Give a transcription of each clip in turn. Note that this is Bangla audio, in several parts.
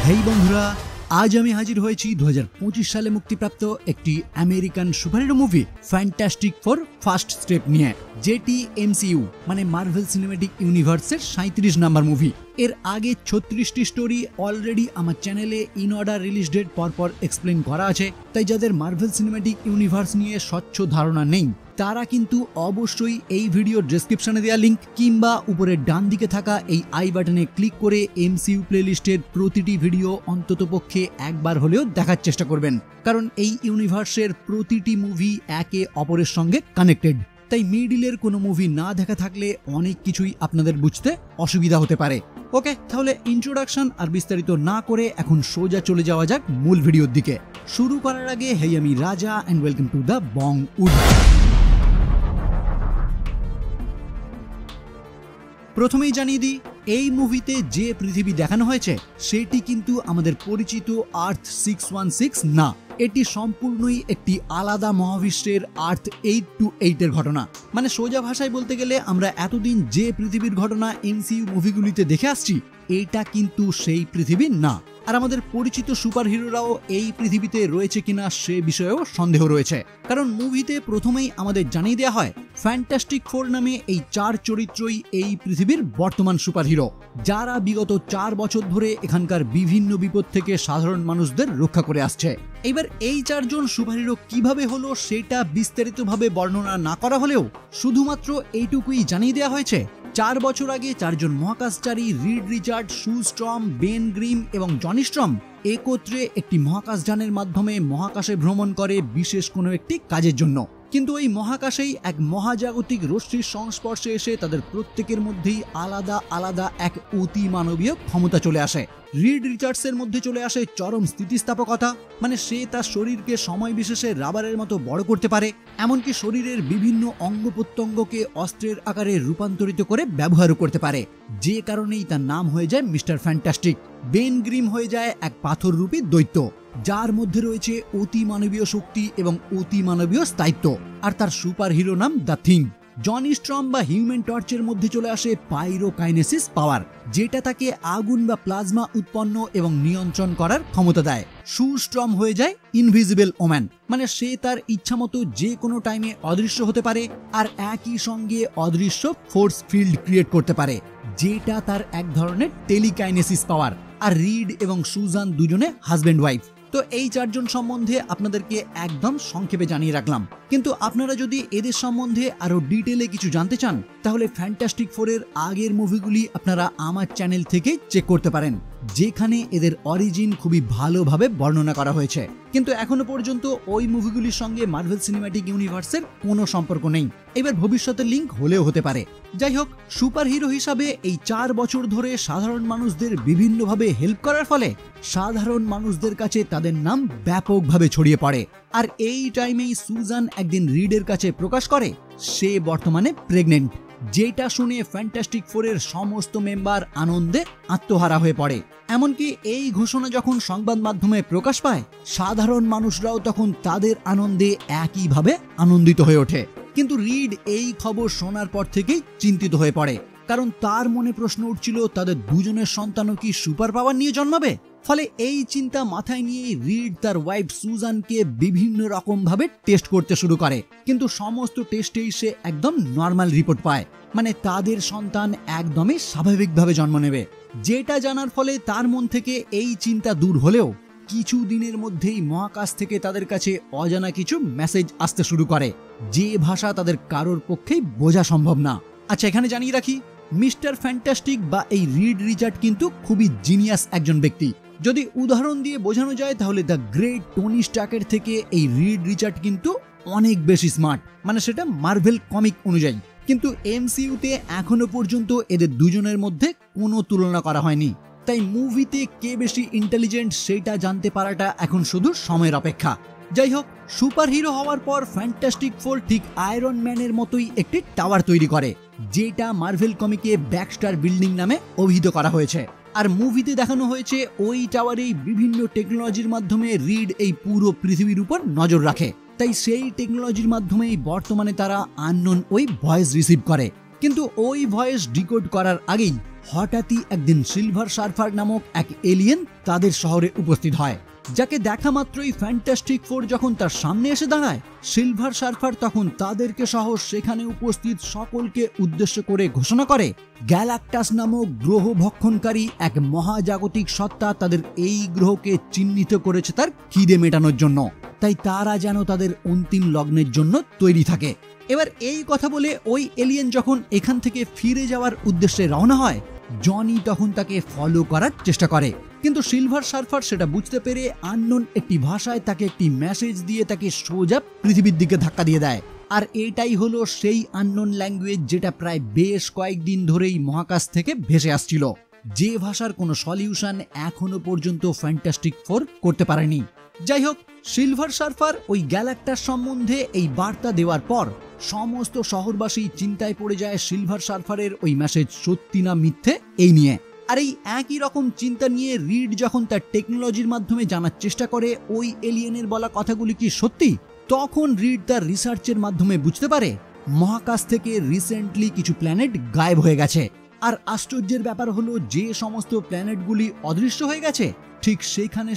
হেই বন্ধুরা, আজ আমি হাজির হয়েছি 2025 সালে মুক্তিপ্রাপ্ত একটি American superhero movie fantastic four first step নিয়ে, যেটি এমসিইউ মানে মার্ভেল সিনেম্যাটিক ইউনিভার্সের 37 নাম্বার মুভি। এর আগে 36টি স্টোরি অলরেডি আমার চ্যানেলে ইন অর্ডার রিলিজ ডেট পরপর এক্সপ্লেন করা আছে, তাই যাদের মার্ভেল সিনেম্যাটিক ইউনিভার্স নিয়ে স্বচ্ছ ধারণা নেই তারা কিন্তু অবশ্যই এই ভিডিওর ডেসক্রিপশনে দেওয়া লিঙ্ক কিংবা উপরের ডান দিকে থাকা এই আই বাটনে ক্লিক করে এমসিইউ প্লেলিস্টের প্রতিটি ভিডিও অন্ততপক্ষে একবার হলেও দেখার চেষ্টা করবেন, কারণ এই ইউনিভার্সের প্রতিটি মুভি একে অপরের সঙ্গে কানেক্টেড। তাই মিডিলের কোনো মুভি না দেখা থাকলে অনেক কিছুই আপনাদের বুঝতে অসুবিধা হতে পারে। ওকে, তাহলে ইন্ট্রোডাকশন আর বিস্তারিত না করে এখন সোজা চলে যাওয়া যাক মূল ভিডিওর দিকে। শুরু করার আগে হেই, আমি Raja and welcome to the Bong wood. প্রথমেই জানিয়ে দিই, এই মুভিতে যে পৃথিবী দেখানো হয়েছে সেটি কিন্তু আমাদের পরিচিত আর্থ 616 না, এটি সম্পূর্ণই একটি আলাদা মহাবিশ্বের আর্থ 828 এর ঘটনা। মানে সোজা ভাষায় বলতে গেলে আমরা এতদিন যে পৃথিবীর ঘটনা এমসিইউ মুভিগুলিতে দেখে আসছি এটা কিন্তু সেই পৃথিবী না। আর আমাদের পরিচিত সুপার হিরোরাও এই পৃথিবীতে রয়েছে কিনা সে বিষয়েও সন্দেহ রয়েছে, কারণ মুভিতে প্রথমেই আমাদের জানিয়ে দেওয়া হয় ফ্যান্টাস্টিক ফোর নামে এই 4 চরিত্রই এই পৃথিবীর বর্তমান সুপার হিরো, যারা বিগত 4 বছর ধরে এখানকার বিভিন্ন বিপদ থেকে সাধারণ মানুষদের রক্ষা করে আসছে। এবার এই 4 জন সুপার হিরো কিভাবে হলো সেটা বিস্তারিতভাবে বর্ণনা না করা হলেও শুধুমাত্র এইটুকুই জানিয়ে দেওয়া হয়েছে 4 বছর আগে 4 জন মহাকাশচারী রিড রিচার্ড, সু স্ট্রম, বেন গ্রিম এবং জনি স্ট্রম একত্রে একটি মহাকাশযানের মাধ্যমে মহাকাশে ভ্রমণ করে বিশেষ কোনো একটি কাজের জন্য। কিন্তু ওই মহাকাশেই এক মহাজাগতিক রশ্মির সংস্পর্শে এসে তাদের প্রত্যেকের মধ্যেই আলাদা আলাদা এক অতি মানবীয় ক্ষমতা চলে আসে। রিড রিচার্ডসের মধ্যে চলে আসে চরম স্থিতিস্থাপকতা, মানে সে তার শরীরকে সময় বিশেষে রাবারের মতো বড় করতে পারে, এমনকি শরীরের বিভিন্ন অঙ্গ প্রত্যঙ্গকে অস্ত্রের আকারে রূপান্তরিত করে ব্যবহারও করতে পারে, যে কারণেই তার নাম হয়ে যায় মিস্টার ফ্যান্টাস্টিক। বেন গ্রিম হয়ে যায় এক পাথররূপী দৈত্য, যার মধ্যে রয়েছে অতি মানবীয় শক্তি এবং অতি মানবীয় স্থায়িত্ব, আর তার সুপার হিরো নাম দ্য থিং। জনি স্ট্রম বা হিউম্যান টর্চের মধ্যে চলে আসে পাইরোকাইনেসিস পাওয়ার, যেটা তাকে আগুন বা প্লাজমা উৎপন্ন এবং নিয়ন্ত্রণ করার ক্ষমতা দেয়। সু স্ট্রম হয়ে যায় ইনভিজিবল ওম্যান, মানে সে তার ইচ্ছামতো যে কোনো টাইমে অদৃশ্য হতে পারে আর একই সঙ্গে অদৃশ্য ফোর্স ফিল্ড ক্রিয়েট করতে পারে, যেটা তার এক ধরনের টেলিকাইনেসিস পাওয়ার। আর রিড এবং সুজান দুজনে হাজব্যান্ড ওয়াইফ। তো এই 4 জন সম্বন্ধে আপনাদেরকে একদম সংক্ষেপে জানিয়ে রাখলাম, কিন্তু আপনারা যদি এদের সম্বন্ধে আরো ডিটেলে কিছু জানতে চান তাহলে ফ্যান্টাস্টিক ফোরের আগের মুভিগুলি আপনারা আমার চ্যানেল থেকে চেক করতে পারেন, যেখানে এদের অরিজিন খুবই ভালোভাবে বর্ণনা করা হয়েছে। কিন্তু এখনো পর্যন্ত ওই মুভিগুলির সঙ্গে মার্ভেল সিনেম্যাটিক ইউনিভার্সের কোনো সম্পর্ক নেই, এবার ভবিষ্যতে লিঙ্ক হলেও হতে পারে। যাই হোক, সুপার হিরো হিসাবে এই 4 বছর ধরে সাধারণ মানুষদের বিভিন্নভাবে হেল্প করার ফলে সাধারণ মানুষদের কাছে তাদের নাম ব্যাপকভাবে ছড়িয়ে পড়ে। আর এই টাইমেই সুজান একদিন রিডের কাছে প্রকাশ করে সে বর্তমানে প্রেগনেন্ট, যেটা শুনে ফ্যান্টাস্টিক ফোরের সমস্ত মেম্বার আনন্দে আত্মহারা হয়ে পড়ে। এমনকি এই ঘোষণা যখন সংবাদ মাধ্যমে প্রকাশ পায় সাধারণ মানুষরাও তখন তাদের আনন্দে একইভাবে আনন্দিত হয়ে ওঠে। কিন্তু রিড এই খবর শোনার পর থেকেই চিন্তিত হয়ে পড়ে, কারণ তার মনে প্রশ্ন উঠছিল তাদের দুজনের সন্তানও কি সুপার পাওয়ার নিয়ে জন্মাবে। ফলে এই চিন্তা মাথায় নিয়ে রিড তার ওয়াইফ সুজানকে বিভিন্ন রকম ভাবে টেস্ট করতে শুরু করে, কিন্তু সমস্ত টেস্টেই সে একদম নর্মাল রিপোর্ট পায়, মানে তাদের সন্তান একদমই স্বাভাবিকভাবে জন্ম নেবে। যেটা জানার ফলে তার মন থেকে এই চিন্তা দূর হলেও কিছু দিনের মধ্যেই মহাকাশ থেকে তাদের কাছে অজানা কিছু মেসেজ আসতে শুরু করে, যে ভাষা তাদের কারোর পক্ষেই বোঝা সম্ভব না। আচ্ছা, এখানে জানিয়ে রাখি, মিস্টার ফ্যান্টাস্টিক বা এই রিড রিচার্ড কিন্তু খুবই জিনিয়াস একজন ব্যক্তি। যদি উদাহরণ দিয়ে বোঝানো যায় তাহলে দ্য গ্রেট টনি স্টার্কের থেকে এই রিড রিচার্ড কিন্তু অনেক বেশি স্মার্ট, মানে সেটা মার্ভেল কমিক অনুযায়ী। কিন্তু এমসিইউতে এখনো পর্যন্ত এদের দুজনের মধ্যে কোনো তুলনা করা হয়নি, তাই মুভিতে কে বেশি ইন্টেলিজেন্ট সেটা জানতে পারাটা এখন শুধু সময়ের অপেক্ষা। যাই হোক, সুপার হিরো হওয়ার পর ফ্যান্টাস্টিক ফোর ঠিক আয়রন ম্যানের মতোই একটি টাওয়ার তৈরি করে, যেটা মার্ভেল কমিকে ব্যাকস্টার বিল্ডিং নামে অভিহিত করা হয়েছে। আর মুভিতে দেখানো হয়েছে ওই টাওয়ারেই বিভিন্ন টেকনোলজির মাধ্যমে রিড এই পুরো পৃথিবীর উপর নজর রাখে, তাই সেই টেকনোলজির মাধ্যমেই বর্তমানে তারা আননোন ওই ভয়েস রিসিভ করে। কিন্তু ওই ভয়েস ডিকোড করার আগেই হঠাৎই একদিন সিলভার সার্ফার নামক এক এলিয়েন তাদের শহরে উপস্থিত হয়, যাকে দেখা মাত্রই ফ্যান্টাস্টিক ফোর যখন তার সামনে এসে দাঁড়ায়, সিলভার সার্ফার তখন তাদেরকে সহ সেখানে উপস্থিত সকলকে উদ্দেশ্য করে ঘোষণা করে গ্যালাক্টাস নামক গ্রহ ভক্ষণকারী এক মহাজাগতিক সত্তা তাদের এই গ্রহকে চিহ্নিত করেছে তার খিদে মেটানোর জন্য, তাই তারা যেন তাদের অন্তিম লগ্নের জন্য তৈরি থাকে। এবার এই কথা বলে ওই এলিয়েন যখন এখান থেকে ফিরে যাওয়ার উদ্দেশ্যে রওনা হয়, জনি তখন তাকে ফলো করার চেষ্টা করে, কিন্তু সিলভার সার্ফার সেটা বুঝতে পেরে আননোন একটি ভাষায় তাকে একটি মেসেজ দিয়ে তাকে সোজা পৃথিবীর দিকে ধাক্কা দিয়ে দেয়। আর এটাই হলো সেই আননোন ল্যাঙ্গুয়েজ যেটা প্রায় বেশ কয়েকদিন ধরেই মহাকাশ থেকে ভেসে আসছিল, যে ভাষার কোনো সলিউশন এখনো পর্যন্ত ফ্যান্টাস্টিক ফোর করতে পারেনি। যাই হোক, সিলভার সার্ফার ওই গ্যালাক্টাস সম্বন্ধে এই বার্তা দেওয়ার পর সমস্ত শহরবাসী চিন্তায় পড়ে যায় সিলভার সার্ফারের ওই মেসেজ সত্যি না মিথ্যে এই নিয়ে। আর এই একই রকম চিন্তা নিয়ে রিড যখন তার টেকনোলজির মাধ্যমে জানার চেষ্টা করে ওই এলিয়েনের বলা কথাগুলি কি সত্যি, তখন রিড তার রিসার্চের মাধ্যমে বুঝতে পারে মহাকাশ থেকে রিসেন্টলি কিছু প্ল্যানেট গায়েব হয়ে গেছে। আর আশ্চর্যের ব্যাপার হলো যে সমস্ত প্ল্যানেটগুলি অদৃশ্য হয়ে গেছে ঠিক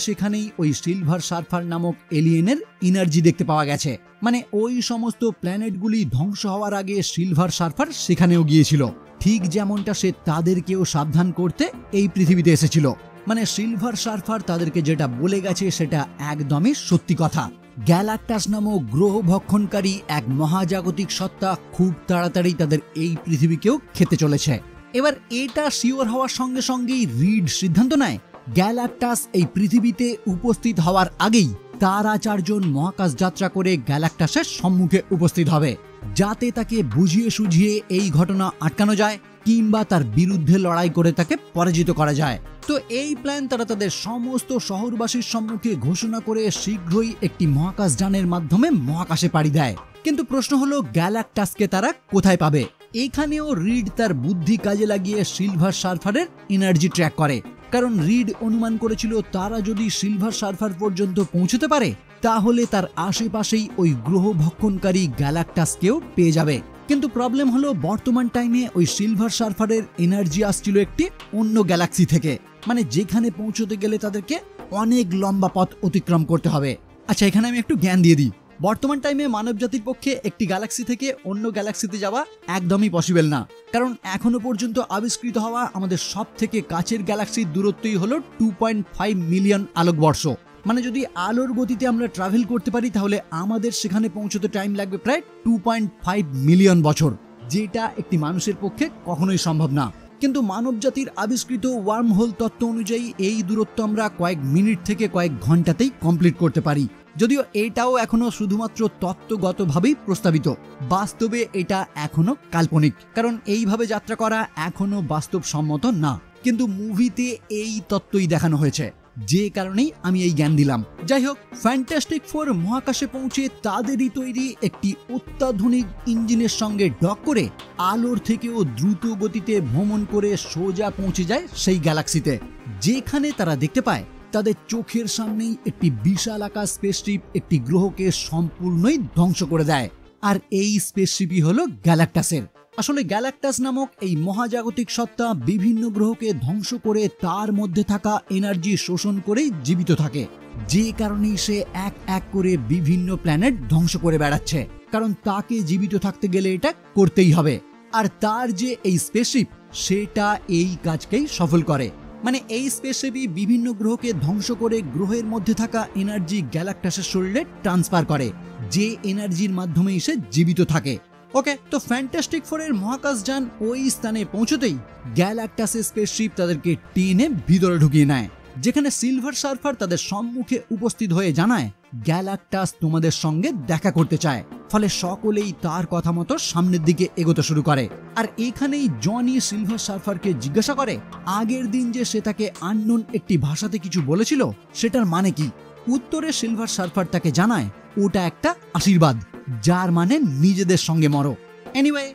সেখানেই ওই সিলভার সার্ফার নামক এলিয়েনের এনার্জি দেখতে পাওয়া গেছে। মানে ওই সমস্ত প্ল্যানেটগুলি ধ্বংস হওয়ার আগে সিলভার সার্ফার সেখানেও গিয়েছিল, ঠিক যেমনটা সে তাদেরকেও সাবধান করতে এই পৃথিবীতে এসেছিল। মানে সিলভার সার্ফার তাদেরকে যেটা বলে গেছে সেটা একদমই সত্যি কথা। গ্যালাক্টাস নামক গ্রহ ভক্ষণকারী এক মহাজাগতিক সত্তা খুব তাড়াতাড়ি তাদের এই পৃথিবীকেও খেতে চলেছে। এবার এটা শিওর হওয়ার সঙ্গে সঙ্গেই রিড সিদ্ধান্ত নেয় গ্যালাক্টাস এই পৃথিবীতে উপস্থিত হওয়ার আগেই তারা 4 জন মহাকাশ যাত্রা করে গ্যালাক্টাসের সম্মুখে উপস্থিত হবে, যাতে তাকে বুঝিয়ে সুঝিয়ে এই ঘটনা আটকানো যায় কিংবা তার বিরুদ্ধে লড়াই করে তাকে পরাজিত করা যায়। তো এই প্ল্যান তারা তাদের সমস্ত শহরবাসীর সম্মুখে ঘোষণা করে শীঘ্রই একটি মহাকাশ যানের মাধ্যমে মহাকাশে পাড়ি দেয়। কিন্তু প্রশ্ন হলো গ্যালাক্টাসকে তারা কোথায় পাবে? এখানেও রিড তার বুদ্ধি কাজে লাগিয়ে সিলভার সার্ফারের এনার্জি ট্র্যাক করে, কারণ রিড অনুমান করেছিল তারা যদি সিলভার সার্ফার পর্যন্ত পৌঁছতে পারে তাহলে তার আশেপাশেই ওই গ্রহ ভক্ষণকারী গ্যালাক্টাসকেও পেয়ে যাবে। কিন্তু প্রবলেম হলো বর্তমান টাইমে ওই সিলভার সার্ফারের এনার্জি আসছিল একটি অন্য গ্যালাক্সি থেকে, মানে যেখানে পৌঁছতে গেলে তাদেরকে অনেক লম্বা পথ অতিক্রম করতে হবে। আচ্ছা, এখানে আমি একটু জ্ঞান দিয়ে দিই। বর্তমান টাইমে মানব জাতির পক্ষে একটি গ্যালাক্সি থেকে অন্য গ্যালাক্সিতে যাওয়া একদমই পসিবল না, কারণ এখনো পর্যন্ত আবিষ্কৃত হওয়া আমাদের সব থেকে কাছের গ্যালাক্সির দূরত্বই হলো 2.5 মিলিয়ন আলোকবর্ষ। মানে যদি আলোর গতিতে আমরা ট্রাভেল করতে পারি তাহলে আমাদের সেখানে পৌঁছতে টাইম লাগবে প্রায় 2.5 মিলিয়ন বছর, যেটা একটি মানুষের পক্ষে কখনোই সম্ভব না। কিন্তু মানব জাতির আবিষ্কৃত ওয়ার্ম হোল তত্ত্ব অনুযায়ী এই দূরত্ব আমরা কয়েক মিনিট থেকে কয়েক ঘন্টাতেই কমপ্লিট করতে পারি, যদিও এটাও এখনো শুধুমাত্র তত্ত্বগতভাবেই প্রস্তাবিত। বাস্তবে এটা এখনো কাল্পনিক, কারণ এইভাবে যাত্রা করা এখনো বাস্তবসম্মত না। কিন্তু মুভিতে এই তত্ত্বই দেখানো হয়েছে, যে কারণেই আমি এই জ্ঞান দিলাম। যাই হোক, ফ্যান্টাস্টিক ফোর মহাকাশে পৌঁছে তাদেরই তৈরি একটি অত্যাধুনিক ইঞ্জিনের সঙ্গে ডক করে আলোর থেকেও দ্রুত গতিতে ভ্রমণ করে সোজা পৌঁছে যায় সেই গ্যালাক্সিতে, যেখানে তারা দেখতে পায় তাদের চোখের সামনেই একটি বিশাল আকার স্পেসশিপ একটি গ্রহকে সম্পূর্ণই ধ্বংস করে দেয়। আর এই স্পেসশিপই হলো গ্যালাক্টাসের। আসলে গ্যালাক্টাস নামক এই মহাজাগতিক সত্তা বিভিন্ন গ্রহকে ধ্বংস করে তার মধ্যে থাকা এনার্জি শোষণ করেই জীবিত থাকে, যে কারণেই সে এক এক করে বিভিন্ন প্ল্যানেট ধ্বংস করে বেড়াচ্ছে, কারণ তাকে জীবিত থাকতে গেলে এটা করতেই হবে। আর তার যে এই স্পেসশিপ সেটা এই কাজকেই সফল করে। মানে এই স্পেসশিপই বিভিন্ন গ্রহকে ধ্বংস করে গ্রহের মধ্যে থাকা এনার্জি গ্যালাক্টাসের শরীরে ট্রান্সফার করে, যে এনার্জির মাধ্যমেই সে জীবিত থাকে। ওকে, তো ফ্যান্টাস্টিক ফোরের মহাকাশযান ওই স্থানে পৌঁছতেই গ্যালাক্টাসের স্পেসশিপ তাদেরকে টেনে ভিতরে ঢুকিয়ে নেয়, যেখানে সিলভার সার্ফার তাদের সম্মুখে উপস্থিত হয়ে জানায় গ্যালাক্টাস তোমাদের সঙ্গে দেখা করতে চায়। ফলে সকলেই তার কথা মতো সামনের দিকে এগোতে শুরু করে। আর এখানেই জনি সিলভার সার্ফারকে জিজ্ঞাসা করে আগের দিন যে সে তাকে আননোন একটি ভাষাতে কিছু বলেছিল সেটার মানে কি। উত্তরে সিলভার সার্ফার তাকে জানায় ওটা একটা আশীর্বাদ, যার মানে নিজেদের সঙ্গে মরো। এনিওয়ে,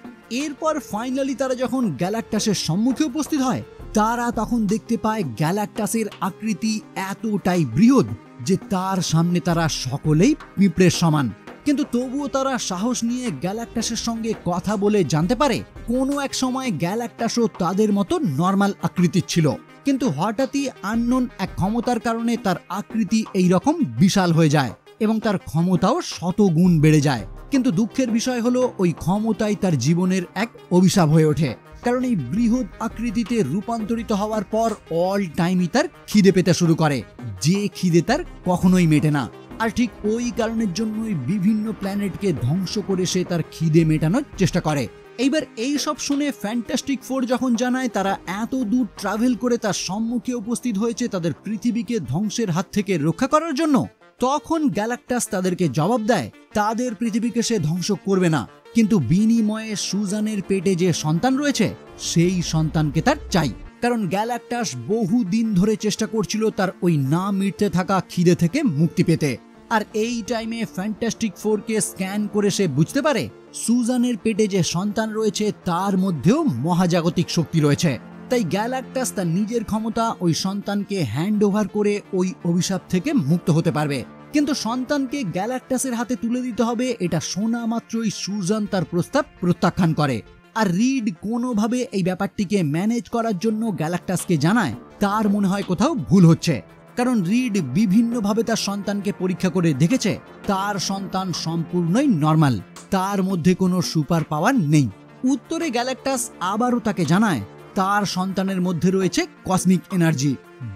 এরপর ফাইনালি তারা যখন গ্যালাক্টাসের সম্মুখে উপস্থিত হয় তারা তখন দেখতে পায় গ্যালাক্টাসের আকৃতি এতটাই বৃহৎ যে তার সামনে তারা সকলেই পিঁপড়ের সমান। কিন্তু তবুও তারা সাহস নিয়ে গ্যালাক্টাসের সঙ্গে কথা বলে জানতে পারে কোনো এক সময় গ্যালাক্টাসও তাদের মতো নর্মাল আকৃতির ছিল, কিন্তু হঠাৎই আননোন এক ক্ষমতার কারণে তার আকৃতি এইরকম বিশাল হয়ে যায় এবং তার ক্ষমতাও শতগুণ বেড়ে যায়। কিন্তু দুঃখের বিষয় হলো ওই ক্ষমতাই তার জীবনের এক অভিশাপ হয়ে ওঠে, কারণ এই বৃহৎ আকৃতিতে রূপান্তরিত হওয়ার পর অল টাইমই তার খিদে পেতে শুরু করে, যে খিদে তার কখনোই মেটে না। আর ঠিক ওই কারণের জন্যই বিভিন্ন প্ল্যানেটকে ধ্বংস করে সে তার খিদে মেটানোর চেষ্টা করে। এইবার এই সব শুনে ফ্যান্টাস্টিক ফোর যখন জানায় তারা এত দূর ট্রাভেল করে তার সম্মুখে উপস্থিত হয়েছে তাদের পৃথিবীকে ধ্বংসের হাত থেকে রক্ষা করার জন্য, তখন গ্যালাক্টাস তাদেরকে জবাব দেয় তাদের পৃথিবীকে সে ধ্বংস করবে না, কিন্তু বিনিময়ে সুজানের পেটে যে সন্তান রয়েছে সেই সন্তানকে তার চাই। কারণ গ্যালাক্টাস বহু দিন ধরে চেষ্টা করছিল তার ওই না মিটতে থাকা খিদে থেকে মুক্তি পেতে। আর এই টাইমে ফ্যান্টাস্টিক ফোরকে স্ক্যান করে সে বুঝতে পারে সুজানের পেটে যে সন্তান রয়েছে তার মধ্যেও মহাজাগতিক শক্তি রয়েছে। তাই গ্যালাক্টাস তার নিজের ক্ষমতা ওই সন্তানকে হ্যান্ড ওভার করে ওই অভিশাপ থেকে মুক্ত হতে পারবে, কিন্তু সন্তানকে গ্যালাক্টাসের হাতে তুলে দিতে হবে এটা শোনা মাত্রই সুজান তার প্রস্তাব প্রত্যাখ্যান করে। আর রিড কোনোভাবে এই ব্যাপারটিকে ম্যানেজ করার জন্য গ্যালাক্টাসকে জানায় তার মনে হয় কোথাও ভুল হচ্ছে, কারণ রিড বিভিন্নভাবে তার সন্তানকে পরীক্ষা করে দেখেছে তার সন্তান সম্পূর্ণই নর্মাল, তার মধ্যে কোনো সুপার পাওয়ার নেই। উত্তরে গ্যালাক্টাস আবারও তাকে জানায় তার সন্তানের মধ্যে রয়েছে কসমিক এনার্জি,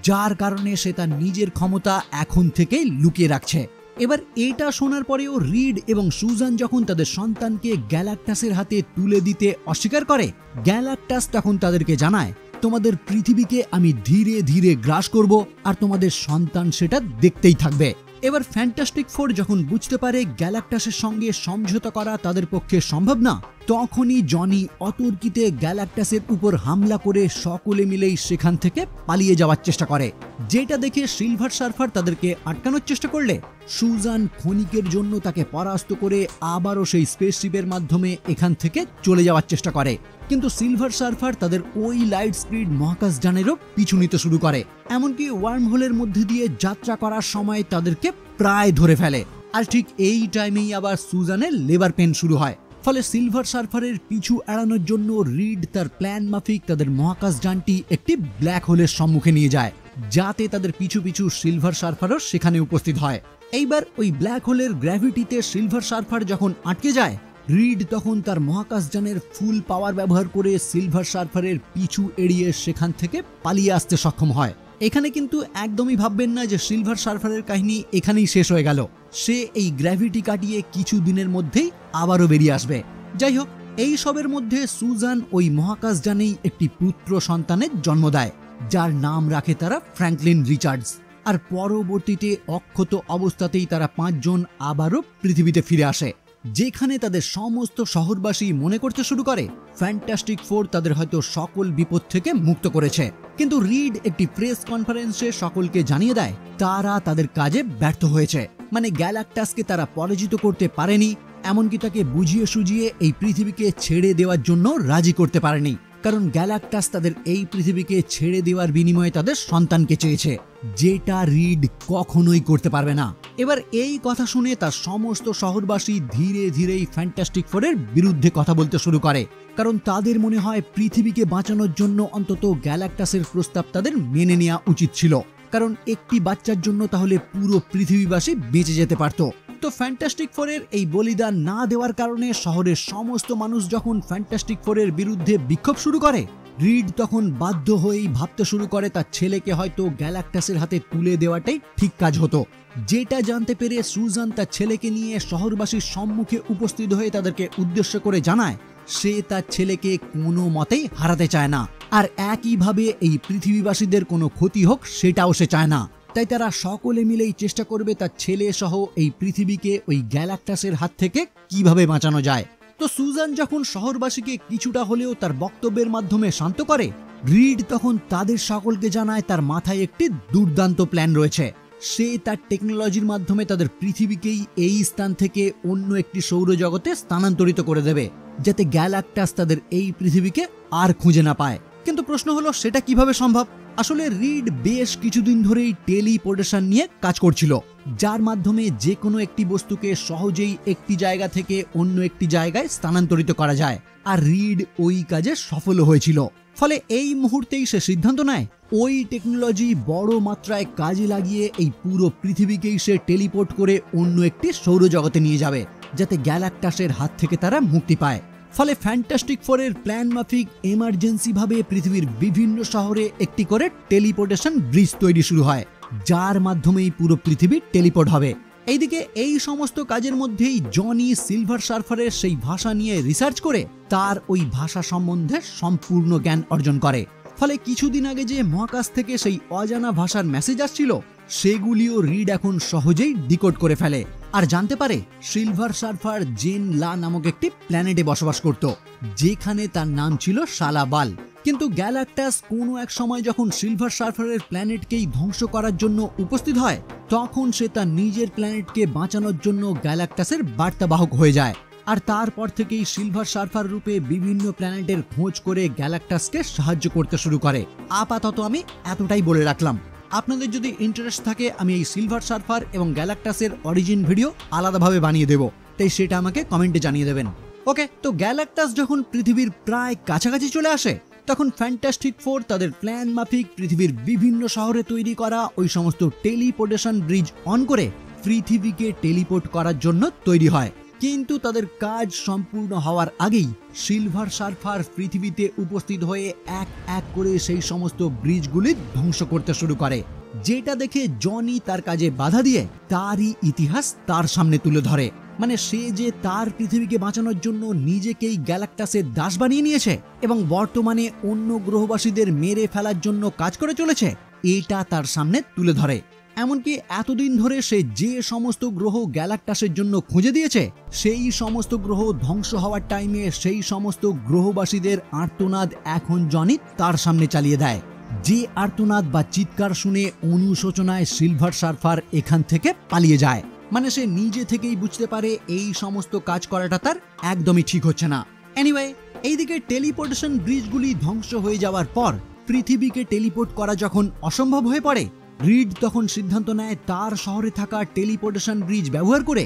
যার কারণে সে তার নিজের ক্ষমতা এখন থেকেই লুকিয়ে রাখছে। এবার এটা শোনার পরেও রিড এবং সুজান যখন তাদের সন্তানকে গ্যালাক্টাসের হাতে তুলে দিতে অস্বীকার করে, গ্যালাক্টাস তখন তাদেরকে জানায় তোমাদের পৃথিবীকে আমি ধীরে ধীরে গ্রাস করব আর তোমাদের সন্তান সেটা দেখতেই থাকবে। এবার ফ্যান্টাস্টিক ফোর যখন বুঝতে পারে গ্যালাক্টাসের সঙ্গে সমঝোতা করা তাদের পক্ষে সম্ভব না, তখনই জনি অতর্কিতে গ্যালাক্টাসের উপর হামলা করে সকলে মিলেই সেখান থেকে পালিয়ে যাওয়ার চেষ্টা করে, যেটা দেখে সিলভার সার্ফার তাদেরকে আটকানোর চেষ্টা করলে সুজান ক্ষণিকের জন্য তাকে পরাস্ত করে আবারও সেই স্পেসশিপের মাধ্যমে এখান থেকে চলে যাওয়ার চেষ্টা করে, কিন্তু সিলভার সার্ফার তাদের ওই লাইট স্পিড মহাকাশযানেরও পিছু নিতে শুরু করে, এমনকি ওয়ার্ম হোলের মধ্যে দিয়ে যাত্রা করার সময় তাদেরকে প্রায় ধরে ফেলে। আর ঠিক এই টাইমেই আবার সুজানের লেবার পেন শুরু হয়, ফলে সিলভার সার্ফারের পিছু এড়ানোর জন্য রিড তার প্ল্যান মাফিক তাদের মহাকাশযানটি একটি ব্ল্যাক হোলের সম্মুখে নিয়ে যায়, যাতে তাদের পিছু পিছু সিলভার সার্ফারও সেখানে উপস্থিত হয়। এইবার ওই ব্ল্যাক হোলের গ্র্যাভিটিতে সিলভার সার্ফার যখন আটকে যায়, রিড তখন তার মহাকাশযানের ফুল পাওয়ার ব্যবহার করে সিলভার সার্ফারের পিছু এড়িয়ে সেখান থেকে পালিয়ে আসতে সক্ষম হয়। এখানে কিন্তু একদমই ভাববেন না যে সিলভার সার্ফারের কাহিনী এখানেই শেষ হয়ে গেল, সে এই গ্র্যাভিটি কাটিয়ে কিছু দিনের মধ্যেই আবারও বেরিয়ে আসবে। যাই হোক, এই সবের মধ্যে সুজান ওই মহাকাশযানেই একটি পুত্র সন্তানের জন্ম দেয়, যার নাম রাখে তারা ফ্র্যাঙ্কলিন রিচার্ডস। আর পরবর্তীতে অক্ষত অবস্থাতেই তারা 5 জন আবারও পৃথিবীতে ফিরে আসে, যেখানে তাদের সমস্ত শহরবাসী মনে করতে শুরু করে ফ্যান্টাস্টিক ফোর তাদের হয়তো সকল বিপদ থেকে মুক্ত করেছে। কিন্তু রিড একটি প্রেস কনফারেন্সে সকলকে জানিয়ে দেয় তারা তাদের কাজে ব্যর্থ হয়েছে, মানে গ্যালাক্টাসকে তারা পরাজিত করতে পারেনি, এমনকি তাকে বুঝিয়ে সুঝিয়ে এই পৃথিবীকে ছেড়ে দেওয়ার জন্য রাজি করতে পারেনি, কারণ গ্যালাক্টাস তাদের এই পৃথিবীকে ছেড়ে দেওয়ার বিনিময়ে তাদের সন্তানকে চেয়েছে, যেটা রিড কখনোই করতে পারবে না। এবার এই কথা শুনে তার সমস্ত শহরবাসী ধীরে ধীরেই ফ্যান্টাস্টিক ফোরের বিরুদ্ধে কথা বলতে শুরু করে, কারণ তাদের মনে হয় পৃথিবীকে বাঁচানোর জন্য অন্তত গ্যালাক্টাসের প্রস্তাব তাদের মেনে নেওয়া উচিত ছিল, কারণ একটি বাচ্চার জন্য তাহলে পুরো পৃথিবীবাসী বেঁচে যেতে পারত। তো ফ্যান্টাস্টিক ফোরের এই বলিদান না দেওয়ার কারণে শহরের সমস্ত মানুষ যখন ফ্যান্টাস্টিক ফোরের বিরুদ্ধে বিক্ষোভ শুরু করে, রিড তখন বাধ্য হয়েই ভাবতে শুরু করে তার ছেলেকে হয়তো গ্যালাক্টাসের হাতে তুলে দেওয়াটাই ঠিক কাজ হতো, যেটা জানতে পেরে সুজান তার ছেলেকে নিয়ে শহরবাসীর সম্মুখে উপস্থিত হয়ে তাদেরকে উদ্দেশ্য করে জানায় সে তার ছেলেকে কোনো মতেই হারাতে চায় না, আর একইভাবে এই পৃথিবীবাসীদের কোনো ক্ষতি হোক সেটাও সে চায় না। তাই তারা সকলে মিলেই চেষ্টা করবে তার ছেলে সহ এই পৃথিবীকে ওই গ্যালাক্টাসের হাত থেকে কিভাবে বাঁচানো যায়। তো সুজান যখন শহরবাসীকে কিছুটা হলেও তার বক্তব্যের মাধ্যমে শান্ত করে, রিড তখন তাদের সকলকে জানায় তার মাথায় একটি দুর্দান্ত প্ল্যান রয়েছে, সে তার টেকনোলজির মাধ্যমে তাদের পৃথিবীকেই এই স্থান থেকে অন্য একটি সৌরজগতে স্থানান্তরিত করে দেবে, যাতে গ্যালাক্টাস তাদের এই পৃথিবীকে আর খুঁজে না পায়। কিন্তু প্রশ্ন হলো সেটা কিভাবে সম্ভব? আসলে রিড বেশ কিছুদিন ধরেই টেলিপোর্টেশন নিয়ে কাজ করছিল, যার মাধ্যমে যে কোনো একটি বস্তুকে সহজেই একটি জায়গা থেকে অন্য একটি জায়গায় স্থানান্তরিত করা যায়, আর রিড ওই কাজে সফল হয়েছিল। ফলে এই মুহূর্তেই সে সিদ্ধান্ত নেয় ওই টেকনোলজি বড় মাত্রায় কাজে লাগিয়ে এই পুরো পৃথিবীকেই সে টেলিপোর্ট করে অন্য একটি সৌরজগতে নিয়ে যাবে, যাতে গ্যালাক্টাসের হাত থেকে তারা মুক্তি পায়। ফলে ফ্যান্টাস্টিক ফোরের প্ল্যান মাফিক এমার্জেন্সি ভাবে পৃথিবীর বিভিন্ন শহরে একটি করে টেলিপোর্টেশন ব্রিজ তৈরি শুরু হয়, যার মাধ্যমেই পুরো পৃথিবী টেলিপোর্ট হবে। এইদিকে এই সমস্ত কাজের মধ্যেই জনি সিলভার সার্ফারের সেই ভাষা নিয়ে রিসার্চ করে তার ওই ভাষা সম্বন্ধে সম্পূর্ণ জ্ঞান অর্জন করে। ফলে কিছুদিন আগে যে মহাকাশ থেকে সেই অজানা ভাষার মেসেজ আসছিল, সেগুলিও রিড এখন সহজেই ডিকোড করে ফেলে, আর জানতে পারে সিলভার সার্ফার জেন লা নামক একটি প্ল্যানেটে বসবাস করত, যেখানে তার নাম ছিল শালাবাল। কিন্তু গ্যালাক্টাস কোনো এক সময় যখন সিলভার সার্ফারের প্ল্যানেটকেই ধ্বংস করার জন্য উপস্থিত হয়, তখন সে তার নিজের প্ল্যানেটকে বাঁচানোর জন্য গ্যালাক্টাসের বার্তাবাহক হয়ে যায়। আর তারপর থেকেই সিলভার সার্ফার রূপে বিভিন্ন প্ল্যানেটের খোঁজ করে গ্যালাক্টাসকে সাহায্য করতে শুরু করে। আপাতত আমি এতটাই বলে রাখলাম। আপনাদের যদি ইন্টারেস্ট থাকে, আমি এই সিলভার সার্ফার এবং গ্যালাক্টাসের অরিজিন ভিডিও আলাদাভাবে বানিয়ে দেব, তাই সেটা আমাকে কমেন্টে জানিয়ে দেবেন। ওকে, তো গ্যালাক্টাস যখন পৃথিবীর প্রায় কাছাকাছি চলে আসে, তখন ফ্যান্টাস্টিক ফোর তাদের প্ল্যান মাফিক পৃথিবীর বিভিন্ন শহরে তৈরি করা ওই সমস্ত টেলিপোর্টেশন ব্রিজ অন করে পৃথিবীকে টেলিপোর্ট করার জন্য তৈরি হয়। কিন্তু তাদের কাজ সম্পূর্ণ হওয়ার আগেই সিলভার সার্ফার পৃথিবীতে উপস্থিত হয়ে এক এক করে সেই সমস্ত ব্রিজগুলি ধ্বংস করতে শুরু করে, যেটা দেখে জনি তার কাজে বাধা দিয়ে তারই ইতিহাস তার সামনে তুলে ধরে। মানে সে যে তার পৃথিবীকে বাঁচানোর জন্য নিজেকেই গ্যালাক্টাসের দাস বানিয়ে নিয়েছে এবং বর্তমানে অন্য গ্রহবাসীদের মেরে ফেলার জন্য কাজ করে চলেছে, এটা তার সামনে তুলে ধরে। এমনকি এতদিন ধরে সে যে সমস্ত গ্রহ গ্যালাক্টাসের জন্য খুঁজে দিয়েছে, সেই সমস্ত গ্রহ ধ্বংস হওয়ার টাইমে সেই সমস্ত গ্রহবাসীদের আর্তনাদ এখন জনি তার সামনে চালিয়ে দেয়, যে আর্তনাদ বা চিৎকার শুনে অনুশোচনায় সিলভার সার্ফার এখান থেকে পালিয়ে যায়। মানে সে নিজে থেকেই বুঝতে পারে এই সমস্ত কাজ করাটা তার একদমই ঠিক হচ্ছে না। এনিওয়ে, এইদিকে টেলিপোর্টেশন ব্রিজগুলি ধ্বংস হয়ে যাওয়ার পর পৃথিবীকে টেলিপোর্ট করা যখন অসম্ভব হয়ে পড়ে, রিড তখন সিদ্ধান্ত নেয় তার শহরে থাকা টেলিপোর্টেশন ব্রিজ ব্যবহার করে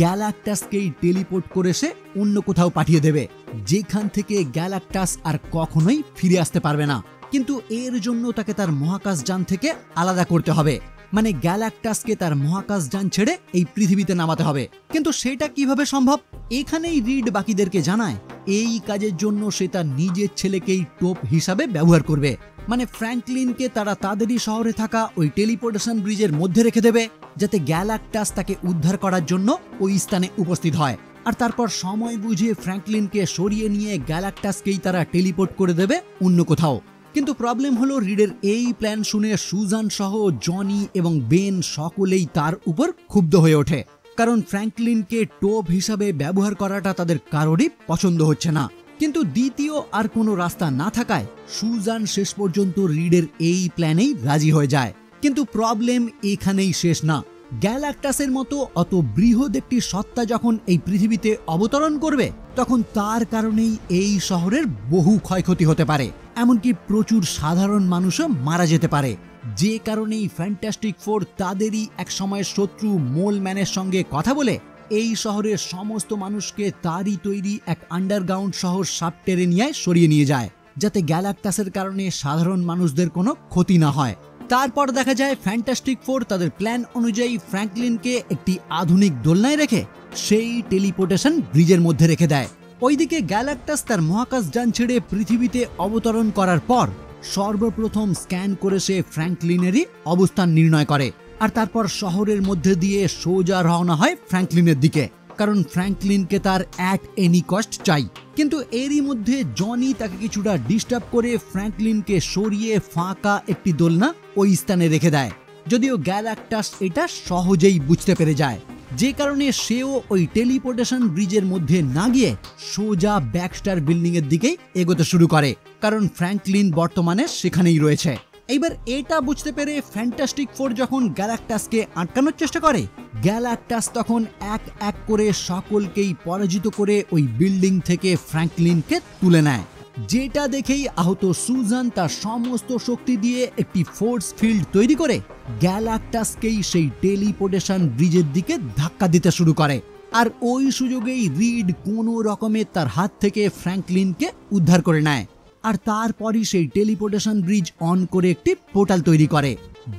গ্যালাক্টাসকেই টেলিপোর্ট করে সে অন্য কোথাও পাঠিয়ে দেবে, যেখান থেকে গ্যালাক্টাস আর কখনোই ফিরে আসতে পারবে না। কিন্তু এর জন্য তাকে তার মহাকাশযান থেকে আলাদা করতে হবে, মানে গ্যালাক্টাসকে তার মহাকাশযান ছেড়ে এই পৃথিবীতে নামাতে হবে। কিন্তু সেটা কিভাবে সম্ভব? এখানেই রিড বাকিদেরকে জানায় এই কাজের জন্য সে তার নিজের ছেলেকেই টোপ হিসাবে ব্যবহার করবে। মানে ফ্র্যাঙ্কলিনকে তারা তাদেরই শহরে থাকা ওই টেলিপোর্টেশন ব্রিজের মধ্যে রেখে দেবে, যাতে গ্যালাক্টাস তাকে উদ্ধার করার জন্য ওই স্থানে উপস্থিত হয়। আর তারপর সময় বুঝে ফ্র্যাঙ্কলিনকে সরিয়ে নিয়ে গ্যালাক্টাসকেই তারা টেলিপোর্ট করে দেবে অন্য কোথাও। কিন্তু প্রবলেম হলো, রিডের এই প্ল্যান শুনে সুজান সহ জনি এবং বেন সকলেই তার উপর ক্ষুব্ধ হয়ে ওঠে, কারণ ফ্র্যাঙ্কলিনকে টোপ হিসাবে ব্যবহার করাটা তাদের কারোরই পছন্দ হচ্ছে না। কিন্তু দ্বিতীয় আর কোনো রাস্তা না থাকায় সুজান শেষ পর্যন্ত রিডের এই প্ল্যানেই রাজি হয়ে যায়। কিন্তু প্রবলেম এখানেই শেষ না। গ্যালাক্টাসের মতো অত বৃহৎ একটি সত্তা যখন এই পৃথিবীতে অবতরণ করবে, তখন তার কারণেই এই শহরের বহু ক্ষয়ক্ষতি হতে পারে, এমনকি প্রচুর সাধারণ মানুষও মারা যেতে পারে। যে কারণেই ফ্যান্টাস্টিক ফোর তাদেরই এক সময়ের শত্রু মোলম্যানের সঙ্গে কথা বলে এই শহরের সমস্ত মানুষকে তারই তৈরি এক আন্ডারগ্রাউন্ড শহর সাবটেরেনিয়ায় সরিয়ে নিয়ে যায়, যাতে গ্যালাক্টাসের কারণে সাধারণ মানুষদের কোনো ক্ষতি না হয়। তারপর দেখা যায় ফ্যান্টাস্টিক ফোর তাদের প্ল্যান অনুযায়ী ফ্র্যাঙ্কলিনকে একটি আধুনিক দোলনায় রেখে সেই টেলিপোর্টেশন ব্রিজের মধ্যে রেখে দেয়। ওইদিকে গ্যালাক্টাস তার মহাকাশযান ছেড়ে পৃথিবীতে অবতরণ করার পর সর্বপ্রথম স্ক্যান করে সে ফ্র্যাঙ্কলিনেরই অবস্থান নির্ণয় করে, আর তারপর শহরের মধ্যে দিয়ে সোজা রওনা হয় ফ্র্যাঙ্কলিনের দিকে, কারণ ফ্র্যাঙ্কলিনকে তার অ্যাট এনি কস্ট চাই। কিন্তু এরই মধ্যে জনি তাকে কিছুটা ডিস্টার্ব করে ফ্র্যাঙ্কলিনকে সরিয়ে ফাঁকা একটি দোলনা ওই স্থানে রেখে দেয়, যদিও গ্যালাক্টাস এটা সহজেই বুঝতে পেরে যায়, যে কারণে সেও ওই টেলিপোর্টেশন ব্রিজের মধ্যে না গিয়ে সোজা ব্যাকস্টার বিল্ডিং এর দিকেই এগোতে শুরু করে, কারণ ফ্র্যাঙ্কলিন বর্তমানে সেখানেই রয়েছে। এইবার এটা বুঝতে পেরে ফ্যান্টাস্টিক ফোর যখন গ্যালাক্টাসকে আটকানোর চেষ্টা করে, গ্যালাক্টাস তখন এক এক করে সকলকেই পরাজিত করে ওই বিল্ডিং থেকে ফ্র্যাঙ্কলিনকে তুলে নেয়। যেটা দেখেই আহত সুজান তার সমস্ত শক্তি দিয়ে একটি ফোর্স ফিল্ড তৈরি করে গ্যালাক্টাসকেই সেই টেলিপোর্টেশন ব্রিজের দিকে ধাক্কা দিতে শুরু করে। আর ওই সুযোগেই রিড কোনো রকমে তার হাত থেকে ফ্র্যাঙ্কলিনকে উদ্ধার করে নেয়। আর তারপরই সেই টেলিপোর্টেশন ব্রিজ অন করে একটি পোর্টাল তৈরি করে,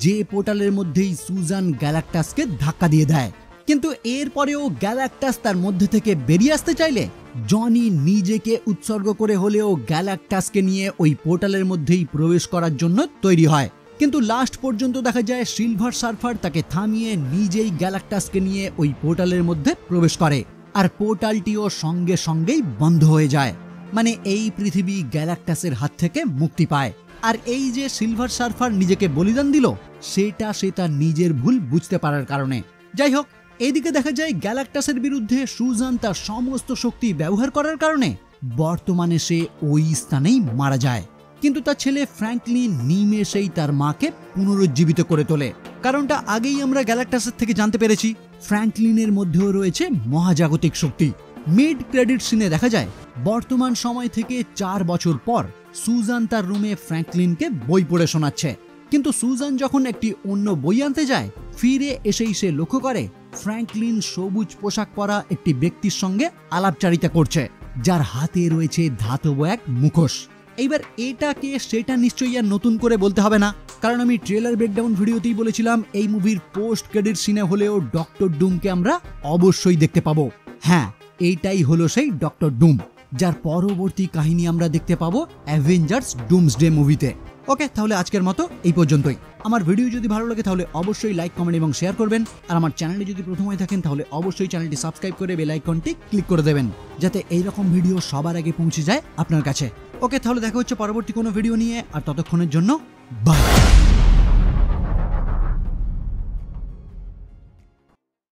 যে পোর্টালের মধ্যেই সুজান গ্যালাক্টাসকে ধাক্কা দিয়ে দেয়। কিন্তু এরপরেও গ্যালাক্টাস তার মধ্যে থেকে বেরিয়ে আসতে চাইলে জনি নিজেকে উৎসর্গ করে হলেও গ্যালাক্টাসকে নিয়ে ওই পোর্টালের মধ্যেই প্রবেশ করার জন্য তৈরি হয়। কিন্তু লাস্ট পর্যন্ত দেখা যায় সিলভার সার্ফার তাকে থামিয়ে নিজেই গ্যালাক্টাসকে নিয়ে ওই পোর্টালের মধ্যে প্রবেশ করে, আর পোর্টালটিও সঙ্গে সঙ্গেই বন্ধ হয়ে যায়। মানে এই পৃথিবী গ্যালাক্টাসের হাত থেকে মুক্তি পায়। আর এই যে সিলভার সার্ফার নিজেকে বলিদান দিল, সেটা সে তার নিজের ভুল বুঝতে পারার কারণে। যাই হোক, এইদিকে দেখা যায় গ্যালাক্টাসের বিরুদ্ধে সুজান তার সমস্ত শক্তি ব্যবহার করার কারণে বর্তমানে সে ওই স্থানেই মারা যায়। কিন্তু তার ছেলে ফ্র্যাঙ্কলিন নিমেষেই তার মাকে পুনরুজ্জীবিত করে তোলে। কারণটা আগেই আমরা গ্যালাক্টাসের থেকে জানতে পেরেছি, ফ্র্যাঙ্কলিনের মধ্যেও রয়েছে মহাজাগতিক শক্তি। মিড ক্রেডিট সিনে দেখা যায় বর্তমান সময় থেকে 4 বছর পর সুজান তার রুমে ফ্র্যাঙ্কলিনকে বই পড়ে শোনাচ্ছে। কিন্তু সুজান যখন একটি অন্য বই আনতে যায়, ফিরে এসেই সে লক্ষ্য করে ফ্র্যাঙ্কলিন সবুজ পোশাক পরা একটি ব্যক্তির সঙ্গে আলাপচারিতা করছে, যার হাতে রয়েছে ধাতব এক মুখোশ। এইবার এটাকে সেটা নিশ্চয়ই আর নতুন করে বলতে হবে না, কারণ আমি ট্রেলার ব্রেকডাউন ভিডিওতেই বলেছিলাম এই মুভির পোস্ট ক্রেডিট সিনে হলেও ডক্টর ডুমকে আমরা অবশ্যই দেখতে পাবো। হ্যাঁ, এইটাই হলো সেই ডক্টর ডুম, যার পরবর্তী কাহিনী আমরা দেখতে পাবো অ্যাভেঞ্জার্স ডুমসডে মুভিতে। ওকে, তাহলে আজকের মতো এই পর্যন্তই। আমার ভিডিও যদি ভালো লাগে তাহলে অবশ্যই লাইক, কমেন্ট এবং শেয়ার করবেন। আর আমার চ্যানেলে যদি প্রথম হয়ে থাকেন তাহলে অবশ্যই চ্যানেলটি সাবস্ক্রাইব করে বেল আইকনটি ক্লিক করে দেবেন, যাতে এইরকম ভিডিও সবার আগে পৌঁছে যায় আপনার কাছে। ওকে, তাহলে দেখা হচ্ছে পরবর্তী কোনো ভিডিও নিয়ে, আর ততক্ষণের জন্য বাই।